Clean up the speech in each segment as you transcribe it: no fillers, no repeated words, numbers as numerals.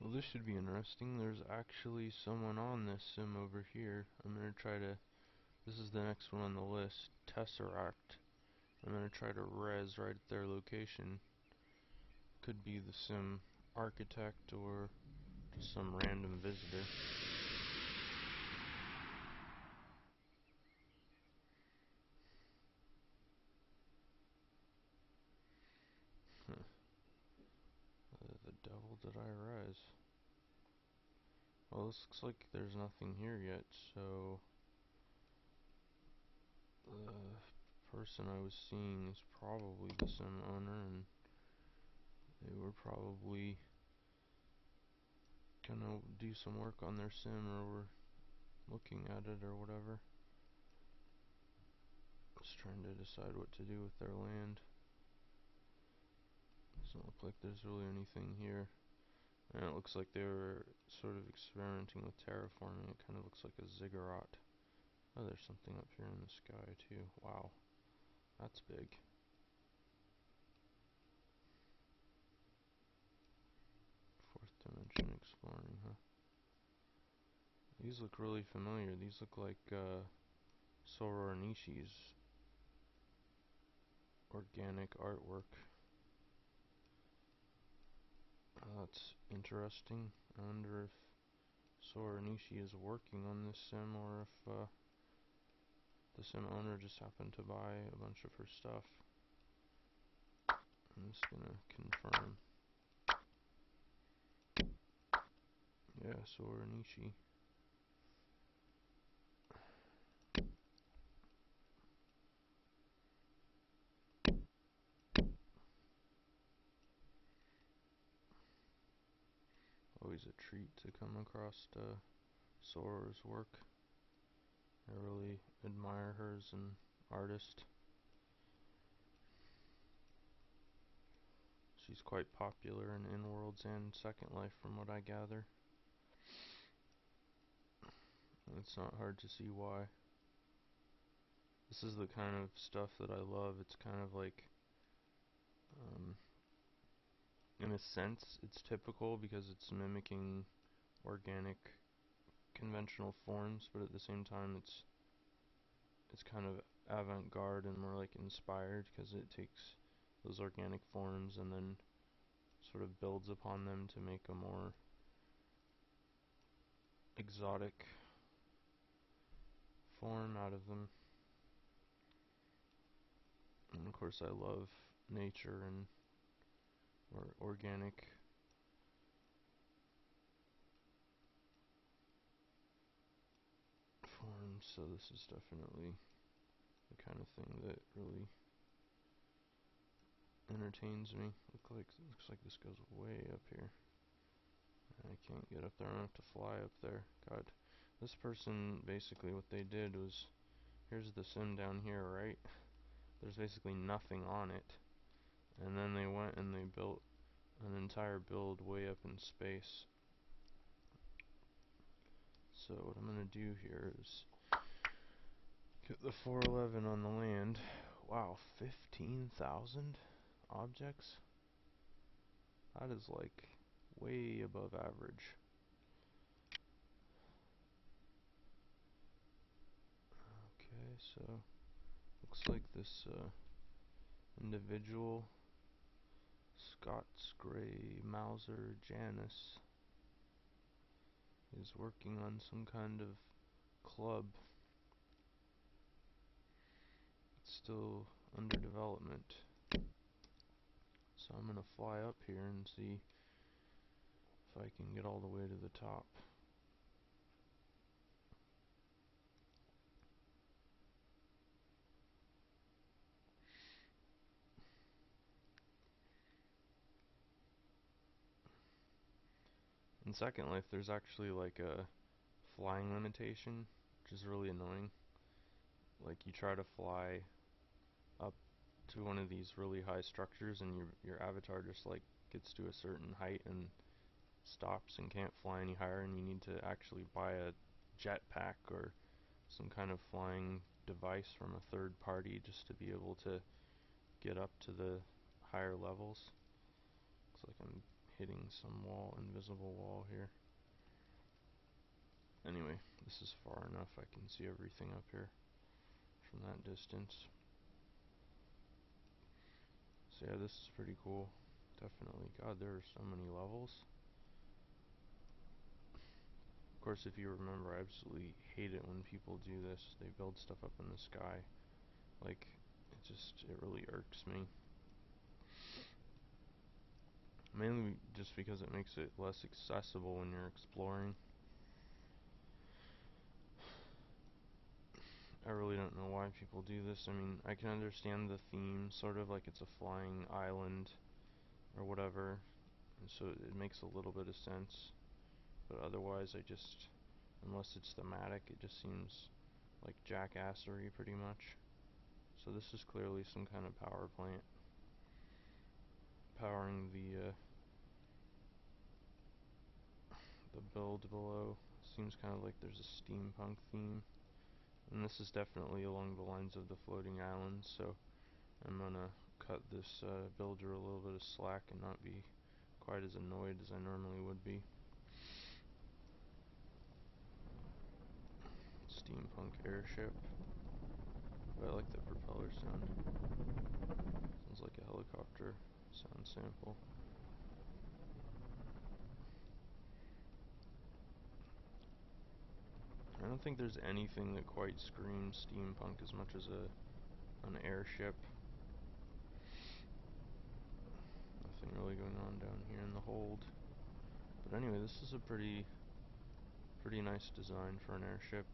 Well, this should be interesting. There's actually someone on this sim over here. I'm gonna try to... This is the next one on the list. Tesseract. I'm gonna try to res right at their location. Could be the sim architect or just some random visitor. The devil did I res? Well, this looks like there's nothing here yet, so the person I was seeing is probably the sim owner, and they were probably gonna do some work on their sim, or were looking at it or whatever. Just trying to decide what to do with their land. Doesn't look like there's really anything here. And it looks like they were sort of experimenting with terraforming. It kind of looks like a ziggurat. Oh, there's something up here in the sky too. Wow, that's big. Fourth dimension exploring, huh? These look really familiar. These look like Soror Nishi's organic artwork. That's interesting. I wonder if Soror Nishi is working on this sim, or if the sim owner just happened to buy a bunch of her stuff. I'm just gonna confirm. Yeah, Soror Nishi. Always a treat to come across Soror's work. I really admire her as an artist. She's quite popular in InWorldz and Second Life from what I gather. It's not hard to see why. This is the kind of stuff that I love. It's kind of like, in a sense, it's typical because it's mimicking organic, conventional forms, but at the same time, it's kind of avant-garde and more like inspired because it takes those organic forms and then sort of builds upon them to make a more exotic form out of them. And of course, I love nature and organic forms, so this is definitely the kind of thing that really entertains me. Looks like this goes way up here. I can't get up there. I don't have to fly up there. God, this person, basically what they did was, here's the sim down here, right? There's basically nothing on it, and then they went and they built an entire build way up in space. So what I'm gonna do here is get the 411 on the land. Wow, 15,000 objects? That is like way above average. Okay, so looks like this individual, Scots Grey Mauser Janus, is working on some kind of club. It's still under development. So I'm gonna fly up here and see if I can get all the way to the top. In Second Life, there's actually like a flying limitation, which is really annoying. Like, you try to fly up to one of these really high structures and your avatar just like gets to a certain height and stops and can't fly any higher, and you need to actually buy a jetpack or some kind of flying device from a third party just to be able to get up to the higher levels. Looks like I'm hitting some wall, invisible wall here. Anyway, this is far enough. I can see everything up here from that distance. So yeah, this is pretty cool. Definitely. God, there are so many levels. Of course, if you remember, I absolutely hate it when people do this. They build stuff up in the sky. Like, it really irks me. Mainly just because it makes it less accessible when you're exploring. I really don't know why people do this. I mean, I can understand the theme, sort of like it's a flying island or whatever, and so it makes a little bit of sense. But otherwise, unless it's thematic, it just seems like jackassery pretty much. So this is clearly some kind of power plant powering the build below. Seems kind of like there's a steampunk theme. And this is definitely along the lines of the floating islands, so I'm gonna cut this builder a little bit of slack and not be quite as annoyed as I normally would be. Steampunk airship. But I like the propeller sound. Sounds like a helicopter sound sample. I don't think there's anything that quite screams steampunk as much as an airship. Nothing really going on down here in the hold. But anyway, this is a pretty nice design for an airship.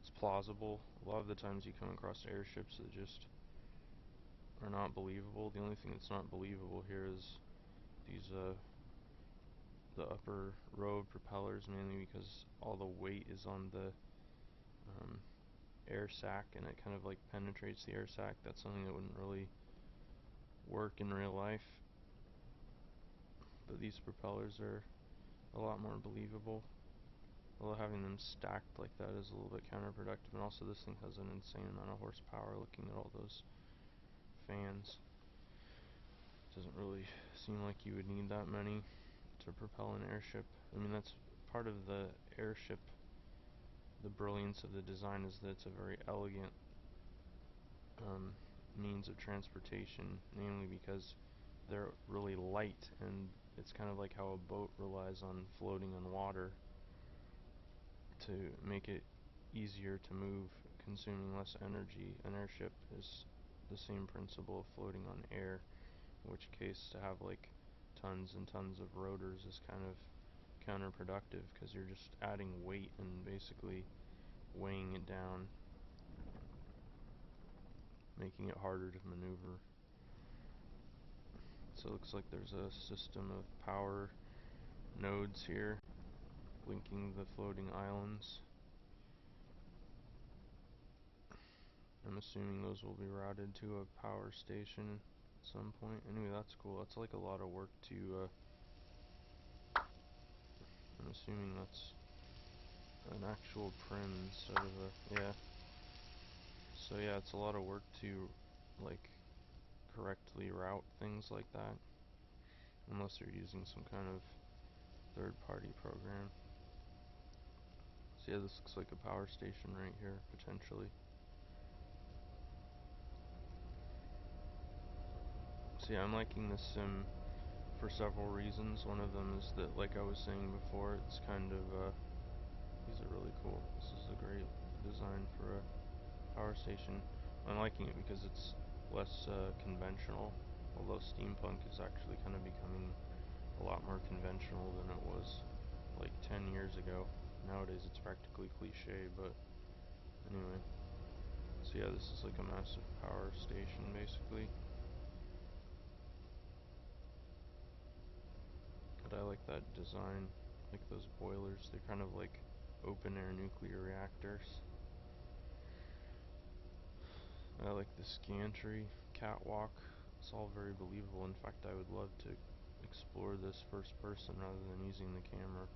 It's plausible. A lot of the times you come across airships that just are not believable. The only thing that's not believable here is these the upper row of propellers, mainly because all the weight is on the air sac, and it kind of like penetrates the air sac. That's something that wouldn't really work in real life. But these propellers are a lot more believable. Although having them stacked like that is a little bit counterproductive, and also this thing has an insane amount of horsepower. Looking at all those fans, doesn't really seem like you would need that many to propel an airship. I mean, that's part of the airship. The brilliance of the design is that it's a very elegant means of transportation, namely because they're really light, and it's kind of like how a boat relies on floating on water to make it easier to move, consuming less energy. An airship is the same principle of floating on air, in which case to have like tons and tons of rotors is kind of counterproductive because you're just adding weight and basically weighing it down, making it harder to maneuver. So it looks like there's a system of power nodes here linking the floating islands. I'm assuming those will be routed to a power station at some point. Anyway, that's cool. That's like a lot of work to I'm assuming that's an actual prim instead of a, yeah. So yeah, it's a lot of work to like correctly route things like that, unless you're using some kind of third-party program. So yeah, this looks like a power station right here, potentially. So yeah, I'm liking this sim for several reasons. One of them is that, like I was saying before, it's kind of, these are really cool. This is a great design for a power station. I'm liking it because it's less conventional, although steampunk is actually kind of becoming a lot more conventional than it was like 10 years ago. Nowadays it's practically cliche, but anyway. So yeah, this is like a massive power station basically. But I like that design, like those boilers. They're kind of like open air nuclear reactors. I like the gantry, catwalk. It's all very believable. In fact, I would love to explore this first person rather than using the camera.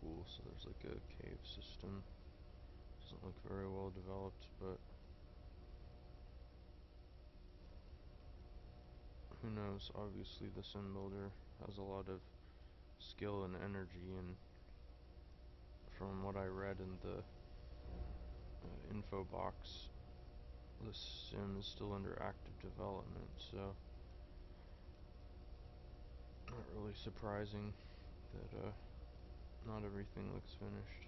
Cool, so there's like a cave system Doesn't look very well developed, but who knows? Obviously the sim builder has a lot of skill and energy, and from what I read in the info box, the sim is still under active development, so not really surprising that not everything looks finished.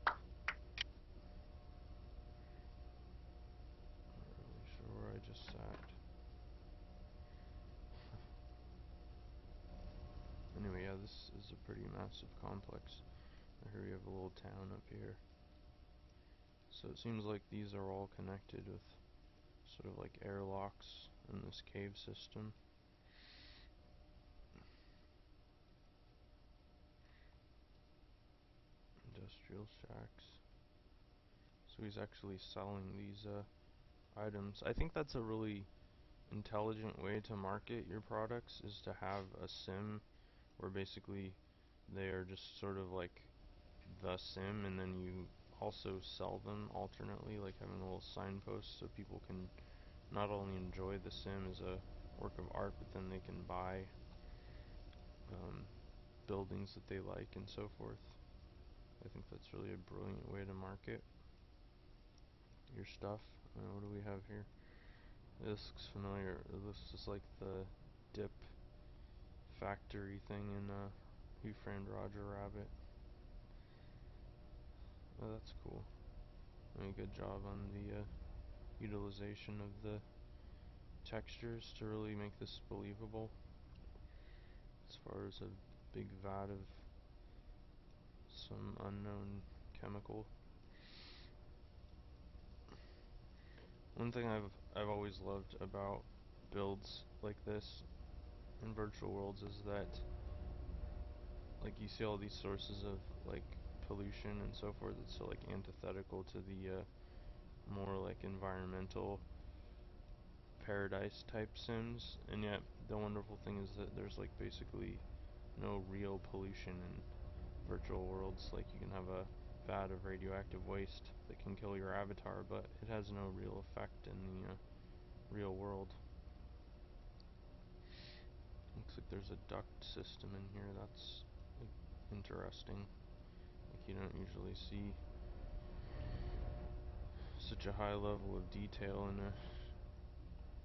Not really sure where I just sat. Anyway, yeah, this is a pretty massive complex. Here we have a little town up here. So it seems like these are all connected with sort of like airlocks in this cave system. Industrial shacks. So he's actually selling these items. I think that's a really intelligent way to market your products, is to have a sim where basically they are just sort of like the sim, and then you also sell them alternately, like having a little signpost so people can not only enjoy the sim as a work of art, but then they can buy buildings that they like and so forth. I think that's really a brilliant way to market your stuff. What do we have here? This looks familiar. This is like the dip factory thing in Who Framed Roger Rabbit. Oh, that's cool. Doing a good job on the utilization of the textures to really make this believable. As far as a big vat of some unknown chemical. One thing I've always loved about builds like this in virtual worlds is that, like, you see all these sources of like pollution and so forth. It's so like antithetical to the more like environmental paradise type sims, and yet the wonderful thing is that there's like basically no real pollution in virtual worlds. Like, you can have a vat of radioactive waste that can kill your avatar, but it has no real effect in the real world. Looks like there's a duct system in here. That's like interesting. Like, you don't usually see such a high level of detail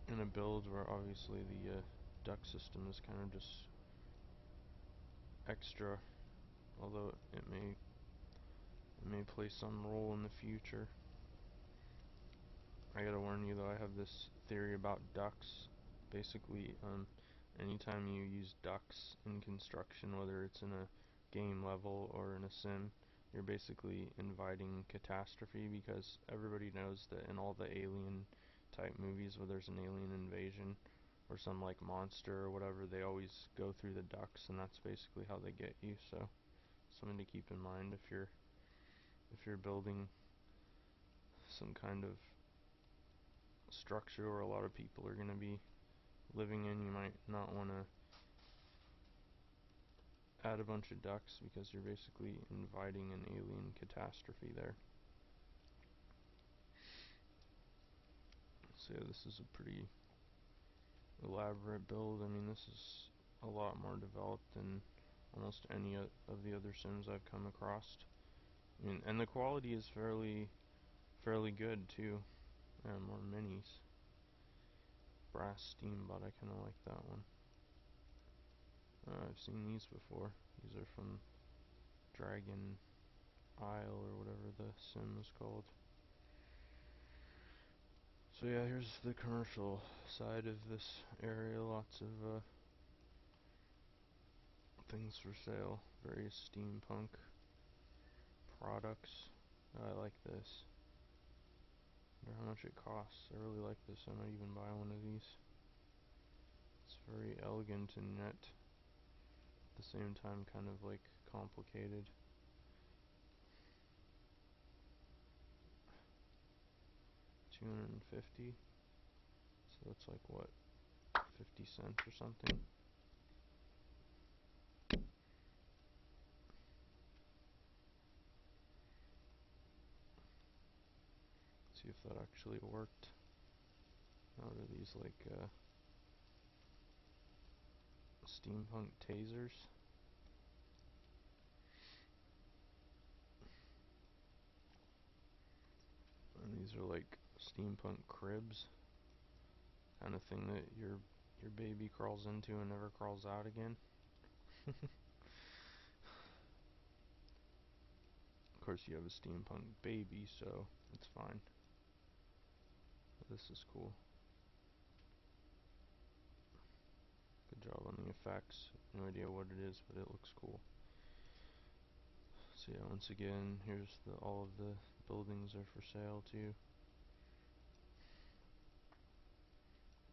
in a build where obviously the duct system is kind of just extra, although it may play some role in the future. I gotta warn you though, I have this theory about ducts. Basically, anytime you use ducts in construction, whether it's in a game level or in a sim, you're basically inviting catastrophe, because everybody knows that in all the alien type movies where there's an alien invasion or some like monster or whatever, they always go through the ducts, and that's basically how they get you. So something to keep in mind if you're building some kind of structure where a lot of people are going to be living in. You might not want to add a bunch of ducks, because you're basically inviting an alien catastrophe there. So yeah, this is a pretty elaborate build. I mean, this is a lot more developed than almost any of the other sims I've come across. I mean, and the quality is fairly good too. More minis. Brass steambot, I kind of like that one. I've seen these before. These are from Dragon Isle or whatever the sim is called. So yeah, here's the commercial side of this area. Lots of things for sale. Various steampunk products. I like this. I wonder how much it costs. I really like this. I might even buy one of these. It's very elegant and yet at the same time kind of like complicated. 250. So that's like what, 50 cents or something. see if that actually worked. What are these, like, steampunk tasers? And these are like steampunk cribs, kind of thing that your baby crawls into and never crawls out again. Of course, you have a steampunk baby, so it's fine. This is cool. Good job on the effects. No idea what it is, but it looks cool. So yeah, once again, here's all of the buildings are for sale too.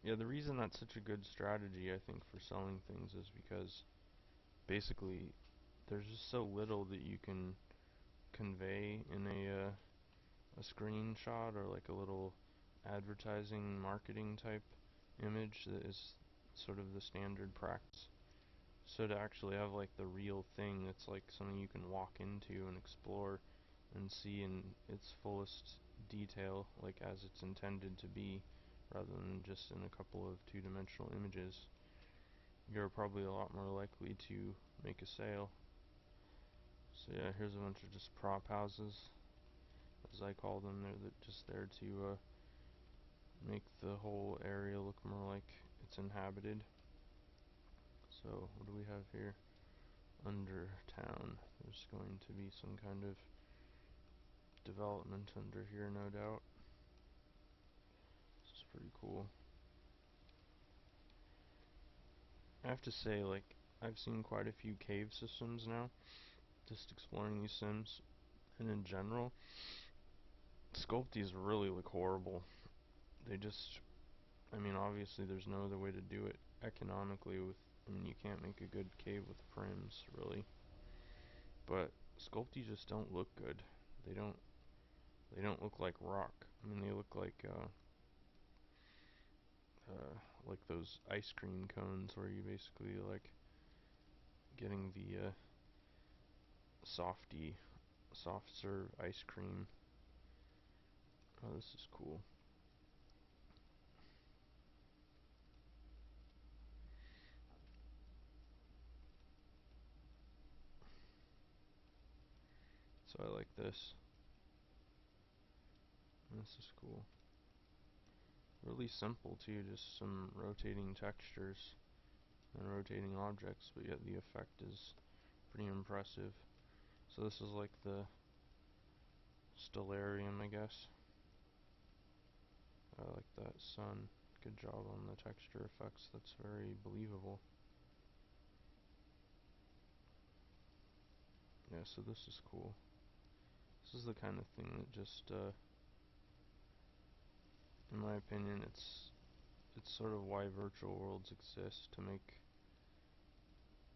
Yeah, the reason that's such a good strategy, I think, for selling things is because basically there's just so little that you can convey in a screenshot or like a little advertising marketing type image that is sort of the standard practice. So to actually have like the real thing that's like something you can walk into and explore and see in its fullest detail, like as it's intended to be, rather than just in a couple of two-dimensional images, you're probably a lot more likely to make a sale. So yeah, here's a bunch of just prop houses, as I call them. They're just there to make the whole area look more like it's inhabited. So what do we have here? Under town. There's going to be some kind of development under here, no doubt. This is pretty cool. I have to say, like, I've seen quite a few cave systems now, just exploring these sims, and in general, sculpties really look horrible. They just, I mean, obviously there's no other way to do it economically with, I mean, you can't make a good cave with prims, really. But sculpties just don't look good. They don't, they don't look like rock. I mean, they look like those ice cream cones where you basically like getting the soft serve ice cream. Oh, this is cool. So I like this. This is cool. Really simple too, just some rotating textures and rotating objects, but yet the effect is pretty impressive. So this is like the stellarium, I guess. I like that sun. Good job on the texture effects. That's very believable. Yeah, so this is cool. This is the kind of thing that just, in my opinion, it's sort of why virtual worlds exist, to make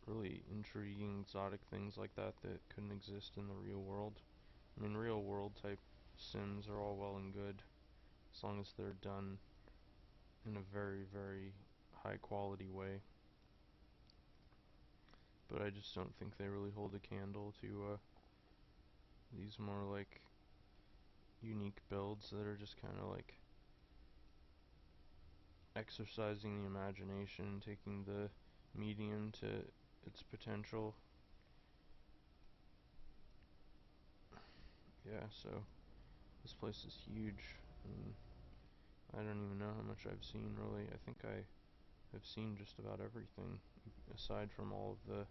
really intriguing, exotic things like that that couldn't exist in the real world. I mean, real world type sims are all well and good, as long as they're done in a very, very high quality way. But I just don't think they really hold a candle to these more like unique builds that are just kind of like exercising the imagination, taking the medium to its potential. Yeah, so this place is huge. I mean, I don't even know how much I've seen really. I think I have seen just about everything, aside from all of the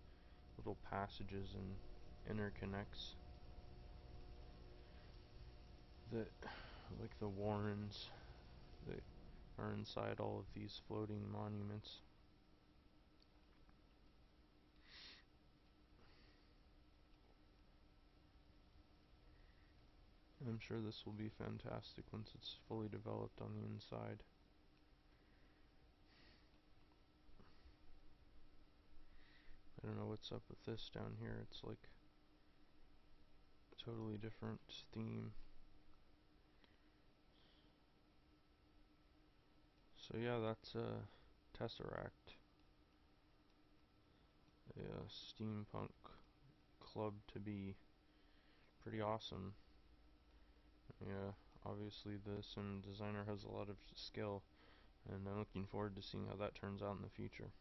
little passages and interconnects that, like the warrens that are inside all of these floating monuments. I'm sure this will be fantastic once it's fully developed on the inside. I don't know what's up with this down here. It's like a totally different theme. So yeah, that's a Tesseract, a steampunk club to be. Pretty awesome. Yeah, obviously the sim designer has a lot of skill, and I'm looking forward to seeing how that turns out in the future.